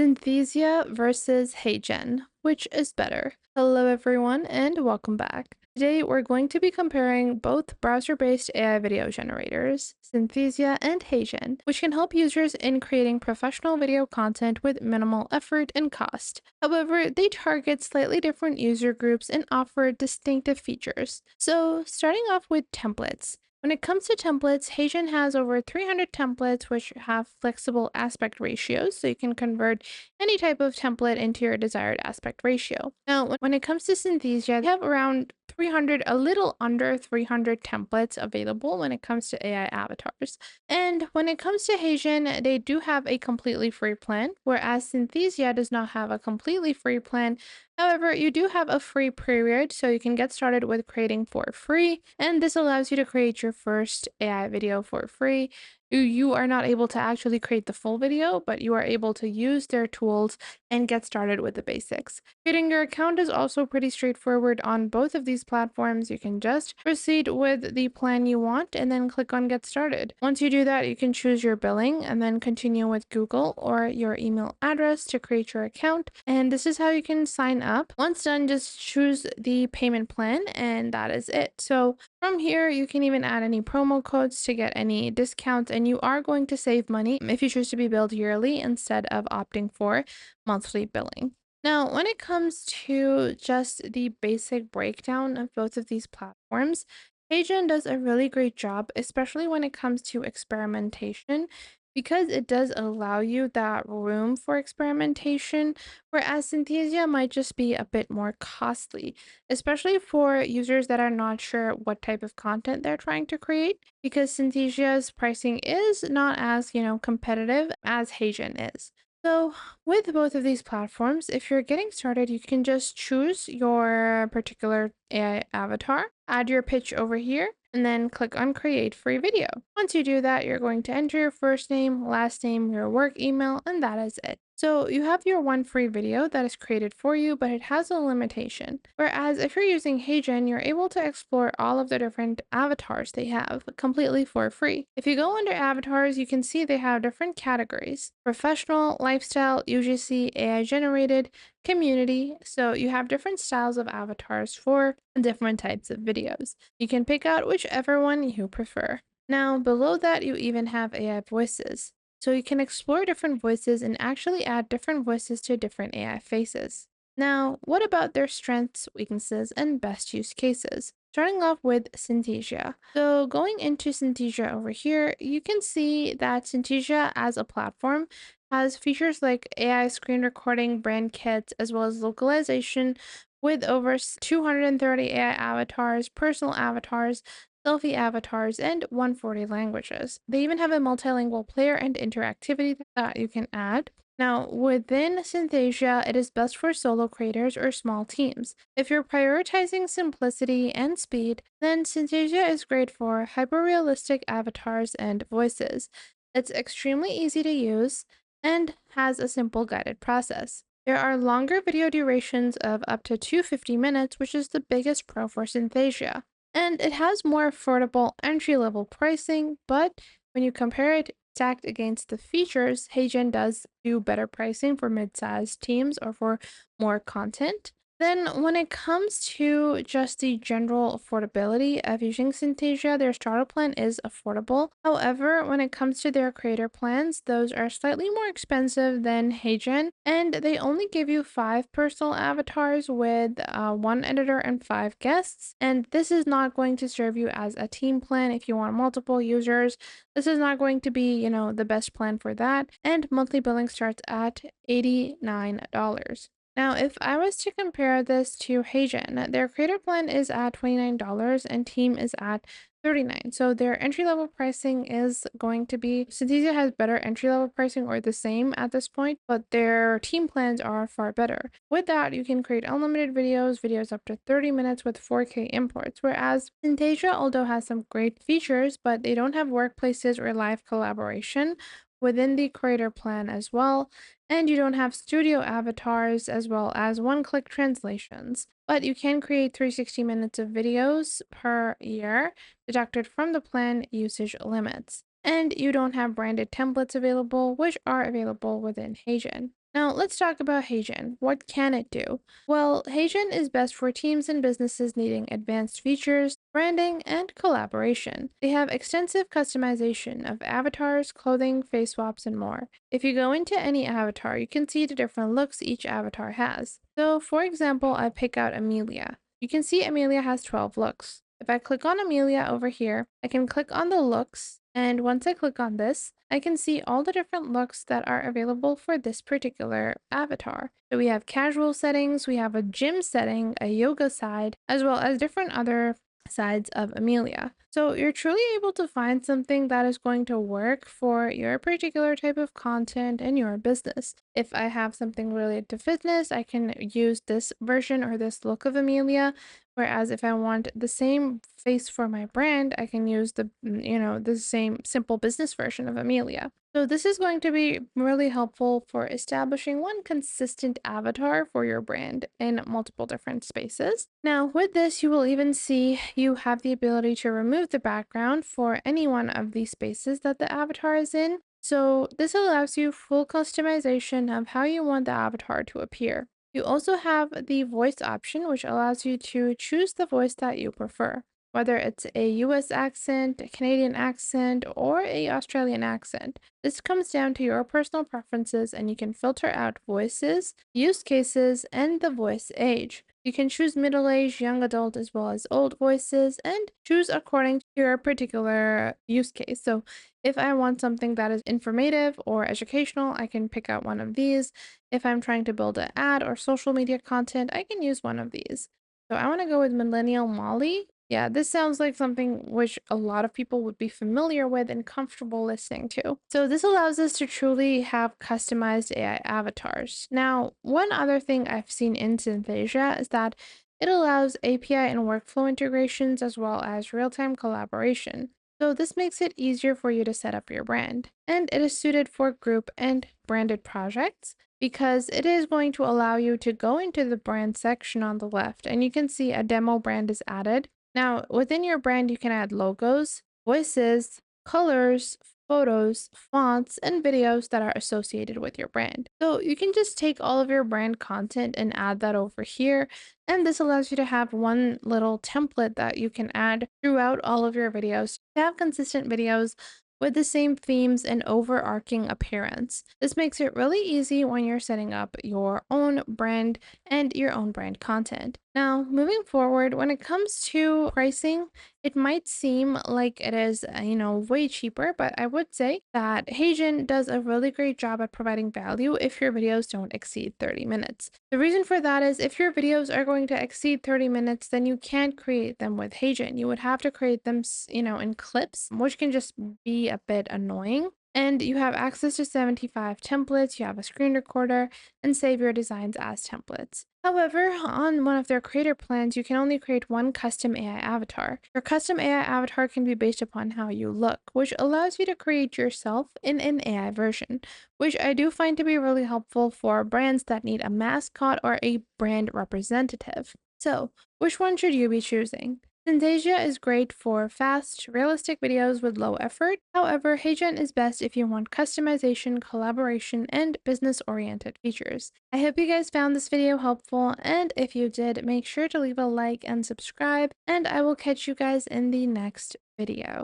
Synthesia versus Heygen, which is better? Hello everyone and welcome back. Today we're going to be comparing both browser-based AI video generators, Synthesia and Heygen, which can help users in creating professional video content with minimal effort and cost. However, they target slightly different user groups and offer distinctive features. So, starting off with templates. When it comes to templates, Heygen has over 300 templates which have flexible aspect ratios, so you can convert any type of template into your desired aspect ratio. Now, when it comes to Synthesia, they have around 300, a little under 300 templates available when it comes to AI avatars. And when it comes to Heygen, they do have a completely free plan, whereas Synthesia does not have a completely free plan. However, you do have a free period, so you can get started with creating for free, and this allows you to create your first AI video for free. You are not able to actually create the full video, but you are able to use their tools and get started with the basics. Creating your account is also pretty straightforward on both of these platforms. You can just proceed with the plan you want and then click on get started. Once you do that, you can choose your billing and then continue with Google or your email address to create your account. And this is how you can sign up. Once done, just choose the payment plan and that is it. So from here, you can even add any promo codes to get any discounts, and you are going to save money if you choose to be billed yearly instead of opting for monthly billing. Now, when it comes to just the basic breakdown of both of these platforms, Heygen does a really great job, especially when it comes to experimentation, because it does allow you that room for experimentation, whereas Synthesia might just be a bit more costly, especially for users that are not sure what type of content they're trying to create, because Synthesia's pricing is not as, competitive as Heygen is. So, with both of these platforms, if you're getting started, you can just choose your particular AI avatar, add your pitch over here, and then click on create free video. Once you do that, you're going to enter your first name, last name, your work email, and that is it. So you have your one free video that is created for you, but it has a limitation. Whereas if you're using Heygen, you're able to explore all of the different avatars they have completely for free. If you go under avatars, you can see they have different categories: professional, lifestyle, UGC, AI generated, community. So you have different styles of avatars for different types of videos. You can pick out whichever one you prefer. Now, below that, you even have AI voices. So you can explore different voices and actually add different voices to different AI faces. Now, what about their strengths, weaknesses, and best use cases? Starting off with Synthesia. So going into Synthesia over here, you can see that Synthesia as a platform has features like AI screen recording, brand kits, as well as localization with over 230 AI avatars, personal avatars, selfie avatars, and 140 languages. They even have a multilingual player and interactivity that you can add. Now, within Synthesia, it is best for solo creators or small teams. If you're prioritizing simplicity and speed, then Synthesia is great for hyper-realistic avatars and voices. It's extremely easy to use and has a simple guided process. There are longer video durations of up to 250 minutes, which is the biggest pro for Synthesia. And it has more affordable entry-level pricing, but when you compare it stacked against the features, Heygen does do better pricing for mid-sized teams or for more content. Then when it comes to just the general affordability of using Synthesia, their starter plan is affordable. However, when it comes to their creator plans, those are slightly more expensive than Heygen, and they only give you 5 personal avatars with one editor and 5 guests. And this is not going to serve you as a team plan if you want multiple users. This is not going to be, the best plan for that. And monthly billing starts at $89. Now, if I was to compare this to Heygen, their creator plan is at $29 and team is at $39. So their entry level pricing is going to be Synthesia has better entry level pricing or the same at this point, but their team plans are far better. With that, you can create unlimited videos, videos up to 30 minutes with 4K imports, whereas Synthesia although has some great features, but they don't have workplaces or live collaboration within the creator plan as well, and you don't have studio avatars as well as one-click translations. But you can create 360 minutes of videos per year deducted from the plan usage limits. And you don't have branded templates available, which are available within Heygen. Now, let's talk about Heygen. What can it do? Well, Heygen is best for teams and businesses needing advanced features, branding, and collaboration. They have extensive customization of avatars, clothing, face swaps, and more. If you go into any avatar, you can see the different looks each avatar has. So, for example, I pick out Amelia. You can see Amelia has 12 looks. If I click on Amelia over here, I can click on the looks, and once I click on this, I can see all the different looks that are available for this particular avatar. So we have casual settings, we have a gym setting, a yoga side, as well as different other sides of Amelia. So you're truly able to find something that is going to work for your particular type of content and your business. If I have something related to fitness, I can use this version or this look of Amelia. Whereas if I want the same face for my brand, I can use the same simple business version of Amelia. So this is going to be really helpful for establishing one consistent avatar for your brand in multiple different spaces. Now, with this, you will even see you have the ability to remove the background for any one of these spaces that the avatar is in. So this allows you full customization of how you want the avatar to appear. You also have the voice option, which allows you to choose the voice that you prefer, whether it's a US accent, a Canadian accent, or a Australian accent. This comes down to your personal preferences, and you can filter out voices, use cases, and the voice age. You can choose middle age, young adult, as well as old voices, and choose according to your particular use case. So if I want something that is informative or educational, I can pick out one of these. If I'm trying to build an ad or social media content, I can use one of these. So I want to go with Millennial Molly. Yeah, this sounds like something which a lot of people would be familiar with and comfortable listening to. So this allows us to truly have customized AI avatars. Now, one other thing I've seen in Synthesia is that it allows API and workflow integrations as well as real-time collaboration. So this makes it easier for you to set up your brand. And it is suited for group and branded projects because it is going to allow you to go into the brand section on the left and you can see a demo brand is added. Now, within your brand, you can add logos, voices, colors, photos, fonts, and videos that are associated with your brand. So you can just take all of your brand content and add that over here. And this allows you to have one little template that you can add throughout all of your videos to have consistent videos with the same themes and overarching appearance. This makes it really easy when you're setting up your own brand and your own brand content. Now, moving forward, when it comes to pricing, it might seem like it is, way cheaper, but I would say that Heygen does a really great job at providing value if your videos don't exceed 30 minutes. The reason for that is if your videos are going to exceed 30 minutes, then you can't create them with Heygen. You would have to create them, in clips, which can just be a bit annoying. And you have access to 75 templates, you have a screen recorder, and save your designs as templates. However, on one of their creator plans, you can only create one custom AI avatar. Your custom AI avatar can be based upon how you look, which allows you to create yourself in an AI version, which I do find to be really helpful for brands that need a mascot or a brand representative. So, which one should you be choosing? Synthesia is great for fast, realistic videos with low effort. However, Heygen is best if you want customization, collaboration, and business-oriented features. I hope you guys found this video helpful, and if you did, make sure to leave a like and subscribe, and I will catch you guys in the next video.